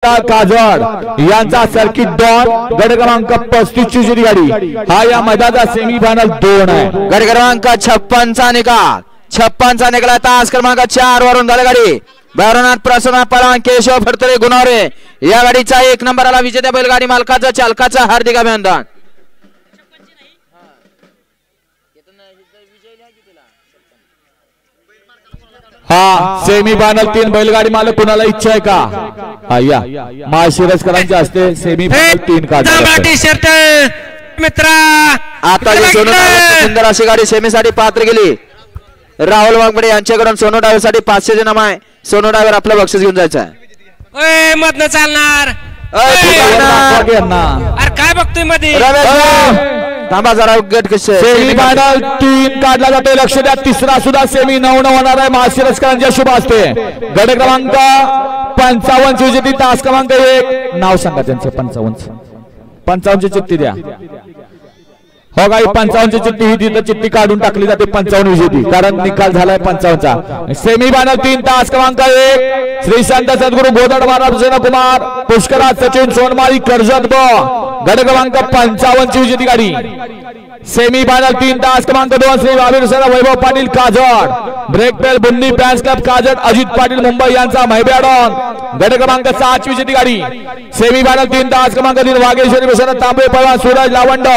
काजड यांचा circuit don गट क्रमांक 35 ची गाडी हा या मैदानाचा सेमीफायनल 2 आहे। गट क्रमांक 56 चा निकाल 56 चा निकाल तास क्रमांक 4 वरून झाली गाडी भैरवनाथ प्रसन्न पलवान केशव फडतरे गुणवरे या गाडीचा 1 नंबरला विजेत्या बैलगाडी मालकाचा चालकाचा हार्दिक अभिनंदन। हा सेमीफायनल 3 बैलगाडी मालक कुणाला इच्छा आहे का? हा या माळशिरसकरांच्या हस्ते सेमीफायनल 3 काढण्यात शर्ट मित्रा आता सुंदर अशी गाडी सेमीसाठी पात्र गेली। राहुल वाघमडे यांच्याकडून सोनू ड्रायव्हरसाठी 500 चे नाम आहे। सोनू ड्रायव्हर आपलं बक्षीस घेऊन जायचं आहे। ओय मधनं चालणार अरे काय बघतोय मध्ये थांबा जरा गट कसे सेमीफायनल 3 काढला जातोय। लक्ष द्या तिसरा सुद्धा सेमी 9 होणार आहे माळशिरसकरांच्या शुभ हस्ते। गट क्रमांक 55 ची विजेती तास क्रमांक 1 नाव सांगा त्यांचं 55 ची चिठ्ठी द्या। हो गाई 55 ची चिठ्ठी ही तिथं चिठ्ठी काढून टाकली जाते 55 विजेती कारण निकाल झालाय 55 चा। सेमीफायनल 3 तास क्रमांक 1 श्री संत सद्गुरु गोदड महाराज कुमार पुष्कराज सचिन सोनमाळी कर्जत ब गट क्रमांक 55 ची विजेती गाडी। सेमीफायनल 3 तास क्रमांक 2 श्री वावीर सर वैभव पाटील काजड ब्रेक पेल बुंदी फॅन्स क्लब काजड अजित पाटील मुंबई यांचा मैबॅडॉन गट क्रमांक 7 ची विजेती गाडी। सेमीफायनल 3 तास क्रमांक 3 वागेश्वरी प्रसन्न तांबे पळवा सूरज लावंड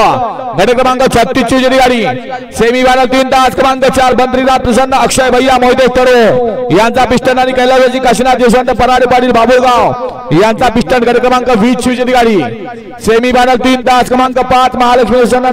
गट क्रमांक 36 ची विजेती गाडी। सेमीफायनल 3 तास क्रमांक 4 बंद्रीनाथ प्रसन्न अक्षय भैया मोहिते तरो यांचा पिस्टन आणि कैलासजी काशीनाथ यशवंत पराडे पाटील बाबुळगाव यांचा पिस्टन गट क्रमांक 20 ची विजेती गाडी। सेमीफायनल 3 तास क्रमांक 5 महालक्ष्मी प्रसन्न